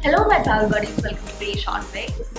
Hello my pal buddies, welcome to Resh on Waves.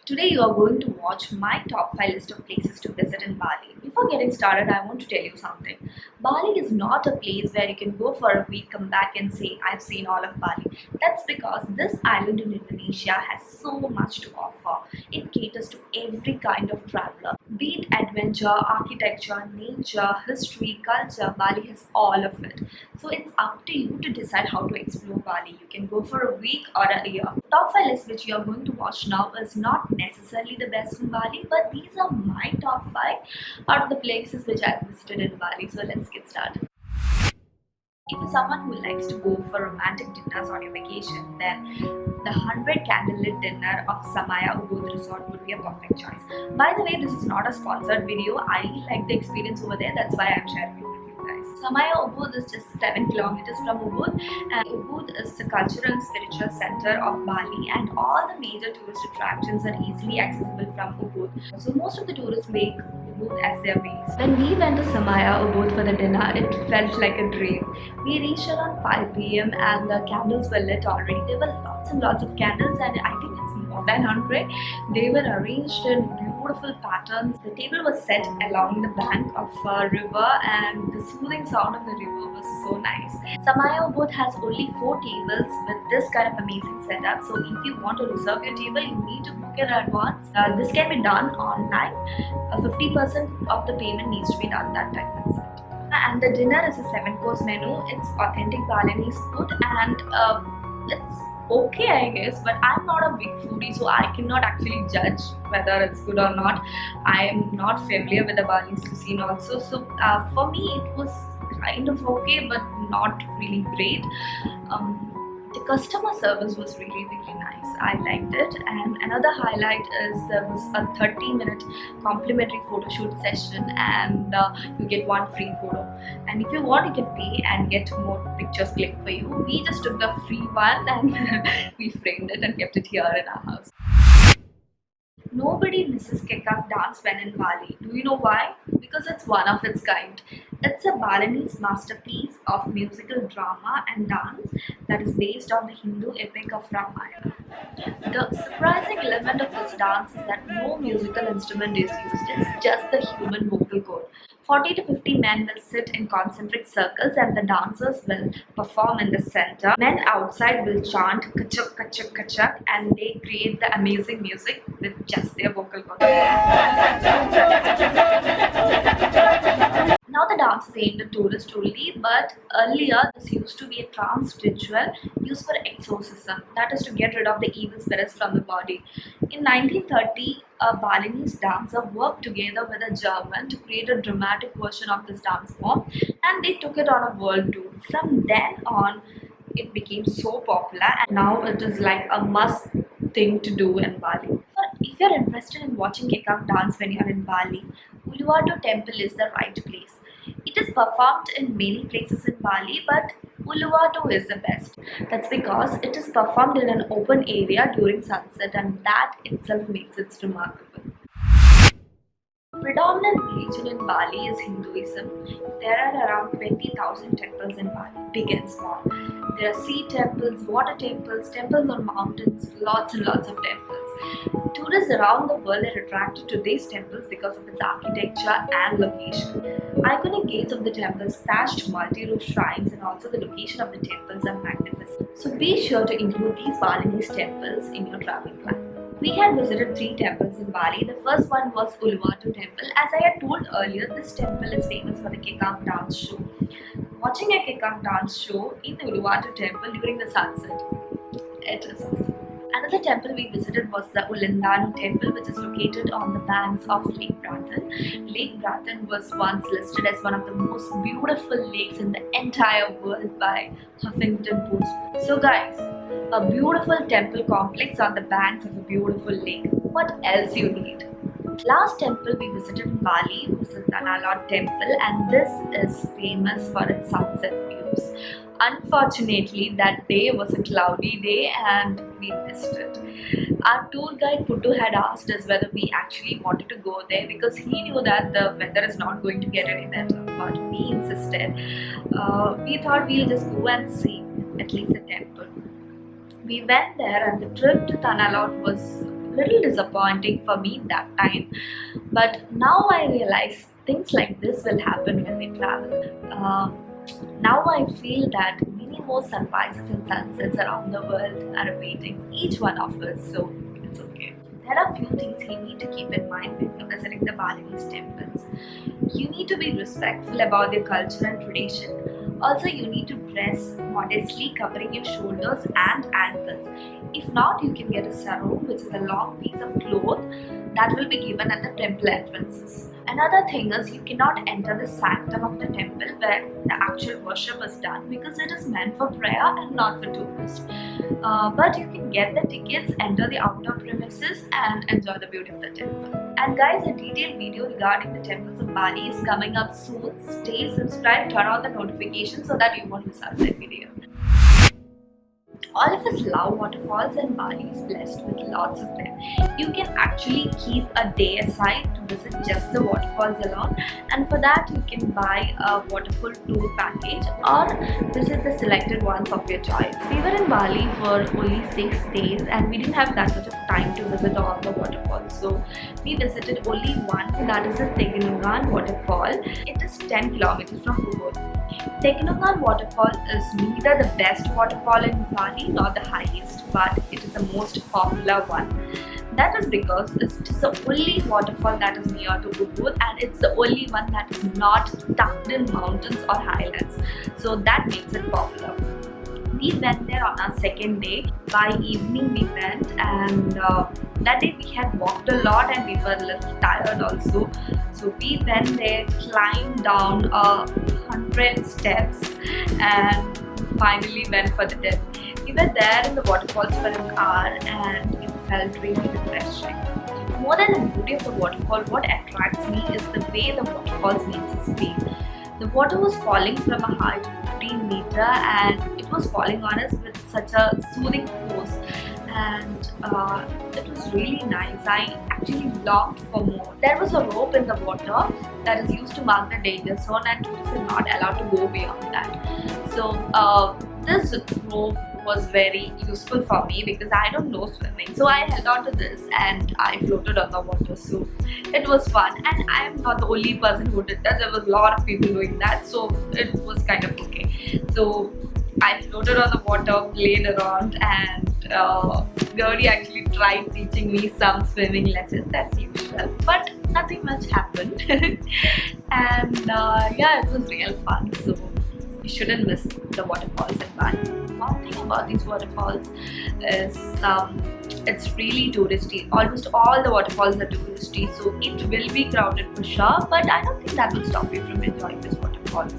Today you are going to watch my top 5 list of places to visit in Bali. Before getting started, I want to tell you something. Bali is not a place where you can go for a week, come back and say, I've seen all of Bali. That's because this island in Indonesia has so much to offer. It caters to every kind of traveler. Be it adventure, architecture, nature, history, culture, Bali has all of it. So it's up to you to decide how to explore Bali. You can go for a week or a year. Top 5 list which you are going to watch now is not necessarily the best in Bali, but these are my top 5 out of the places which I've visited in Bali. So let's get started. If you're someone who likes to go for romantic dinners on your vacation, then the 100 candlelit dinner of Samaya Ubud Resort would be a perfect choice. By the way, this is not a sponsored video. I like the experience over there. That's why I'm sharing it with you guys. Samaya Ubud is just 7 kilometers from Ubud, and Ubud is the cultural and spiritual center of Bali, and all the major tourist attractions are easily accessible from Ubud. So most of the tourists make Ubud as their base. When we went to Samaya Ubud for the dinner, it felt like a dream. We reached around 5 p.m. and the candles were lit already. There were lots and lots of candles, and I think it's more than 100. They were arranged in beautiful patterns. The table was set along the bank of a river, and the soothing sound of the river was so nice. Samaya Ubud has only 4 tables with this kind of amazing setup. So if you want to reserve your table, you need to book in advance. This can be done online. 50% of the payment needs to be done that time. That's it. And the dinner is a 7-course menu. It's authentic Balinese food, and it's okay, I guess, but I'm not a big foodie, so I cannot actually judge whether it's good or not. I am not familiar with the Balinese cuisine also, so for me it was kind of okay, but not really great. The customer service was really nice. I liked it. And another highlight is there was a 30-minute complimentary photo shoot session, and you get 1 free photo. And if you want, you can pay and get more pictures clicked for you. We just took the free one and we framed it and kept it here in our house. Nobody misses Kekak dance when in Bali. Do you know why? Because it's one of its kind. It's a Balinese masterpiece of musical drama and dance that is based on the Hindu epic of Ramayana. The surprising element of this dance is that no musical instrument is used. It's just the human vocal cord. 40 to 50 men will sit in concentric circles, and the dancers will perform in the center. Men outside will chant kachak kachak kachak, and they create the amazing music with just their vocal cord. Now the dance is aimed at tourists only, but earlier this used to be a trance ritual used for exorcism, that is to get rid of the evil spirits from the body. In 1930, a Balinese dancer worked together with a German to create a dramatic version of this dance form, and they took it on a world tour. From then on, it became so popular, and now it is like a must thing to do in Bali. If you're interested in watching Kekak dance when you're in Bali, Uluwatu Temple is the right place. It is performed in many places in Bali, but Uluwatu is the best. That's because it is performed in an open area during sunset, and that itself makes it remarkable. Predominant religion in Bali is Hinduism. There are around 20,000 temples in Bali, big and small. There are sea temples, water temples, temples on mountains, lots and lots of temples. Tourists around the world are attracted to these temples because of its architecture and location. Iconic gates of the temples, thatched multi-roof shrines, and also the location of the temples are magnificent. So be sure to include these Balinese temples in your travel plan. We had visited 3 temples in Bali. The first one was Uluwatu Temple. As I had told earlier, this temple is famous for the Kekak dance show. Watching a Kekak dance show in the Uluwatu Temple during the sunset, it is awesome. Another temple we visited was the Ullandanu Temple, which is located on the banks of Lake Brathan. Lake Brathan was once listed as one of the most beautiful lakes in the entire world by Huffington Post. So guys, a beautiful temple complex on the banks of a beautiful lake. What else you need? Last temple we visited in Bali was the Tanalot Temple, and this is famous for its sunset views. Unfortunately, that day was a cloudy day and we missed it. Our tour guide Puttu had asked us whether we actually wanted to go there because he knew that the weather is not going to get any better, but we insisted. We thought we'll just go and see at least the temple. We went there and the trip to Tanalot was a little disappointing for me that time. But now I realize things like this will happen when we travel. Now I feel that many more sunrises and sunsets around the world are awaiting each one of us, so it's okay. There are few things you need to keep in mind when you're visiting the Balinese temples. You need to be respectful about their culture and tradition. Also, you need to dress modestly, covering your shoulders and ankles. If not, you can get a sarong, which is a long piece of cloth that will be given at the temple entrances. Another thing is you cannot enter the sanctum of the temple where the actual worship is done because it is meant for prayer and not for tourists. But you can get the tickets, enter the outdoor premises and enjoy the beauty of the temple. And guys, a detailed video regarding the temples of Bali is coming up soon. Stay subscribed, turn on the notifications so that you won't miss out that video. All of us love waterfalls and Bali is blessed with lots of them. You can actually keep a day aside to visit just the waterfalls alone, and for that you can buy a waterfall tour package or visit the selected ones of your choice. We were in Bali for only 6 days and we didn't have that much of time to visit all the waterfalls. So we visited only one, that is the Tegenungan waterfall. It is 10 kilometers from Ubud. Tegenungan waterfall is neither the best waterfall in Bali nor the highest, but it is the most popular one. That is because it is the only waterfall that is near to Ubud and it's the only one that is not tucked in mountains or highlands. So that makes it popular. We went there on our second day. By evening we went, and that day we had walked a lot and we were a little tired also. So we went there, climbed down 100 steps and finally went for the dip. We were there in the waterfalls for an hour and it felt really refreshing. More than the beauty of the waterfall, what attracts me is the way the waterfalls makes us feel. The water was falling from a height of 15 meters and it was falling on us with such a soothing force, and it was really nice. I actually longed for more. There was a rope in the water that is used to mark the danger zone and tourists are not allowed to go beyond that. So this rope was very useful for me because I don't know swimming. So I held on to this and I floated on the water. So it was fun, and I am not the only person who did that. There was a lot of people doing that, so it was kind of okay. So I floated on the water, played around, and Gauri actually tried teaching me some swimming lessons as usual, but nothing much happened. And yeah, it was real fun. So you shouldn't miss the waterfalls in Bali. One thing about these waterfalls is it's really touristy. Almost all the waterfalls are touristy, so it will be crowded for sure, but I don't think that will stop you from enjoying these waterfalls.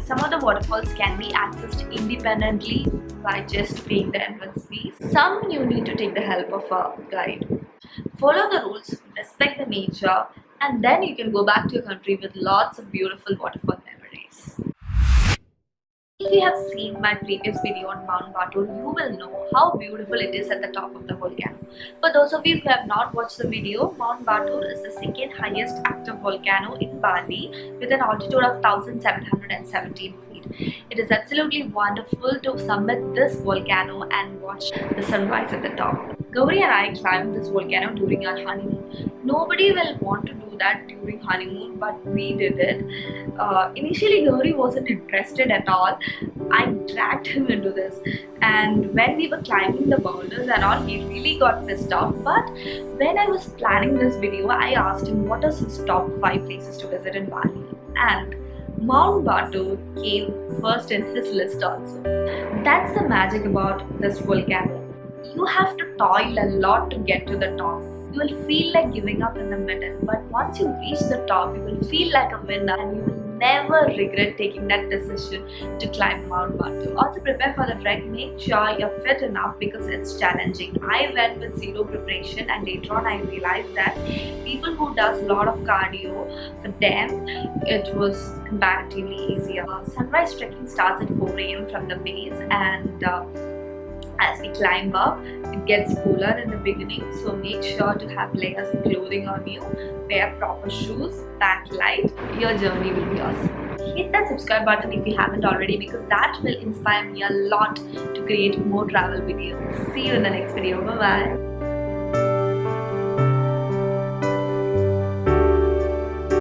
Some of the waterfalls can be accessed independently by just paying the entrance fees. Some you need to take the help of a guide. Follow the rules, respect the nature, and then you can go back to your country with lots of beautiful waterfall memories. If you have seen my previous video on Mount Batur, you will know how beautiful it is at the top of the volcano. For those of you who have not watched the video, Mount Batur is the second highest active volcano in Bali with an altitude of 1717 feet. It is absolutely wonderful to summit this volcano and watch the sunrise at the top. Gauri and I climbed this volcano during our honeymoon. Nobody will want to do that during honeymoon, but we did it. Initially, Gauri wasn't interested at all. I dragged him into this, and when we were climbing the boulders and all, he really got pissed off. But when I was planning this video, I asked him what is his top 5 places to visit in Bali, and Mount Batur came first in his list also. That's the magic about this volcano. You have to toil a lot to get to the top. You will feel like giving up in the middle, but once you reach the top, you will feel like a winner and you will never regret taking that decision to climb Mount Batur. Also prepare for the trek. Make sure you're fit enough because it's challenging. I went with zero preparation, and later on I realized that people who does a lot of cardio, for them it was comparatively easier. Sunrise trekking starts at 4 AM from the base, and as we climb up, it gets cooler in the beginning, so make sure to have layers of clothing on you, wear proper shoes, pack light. Your journey will be awesome. hit that subscribe button if you haven't already, because that will inspire me a lot to create more travel videos. See you in the next video. Bye bye.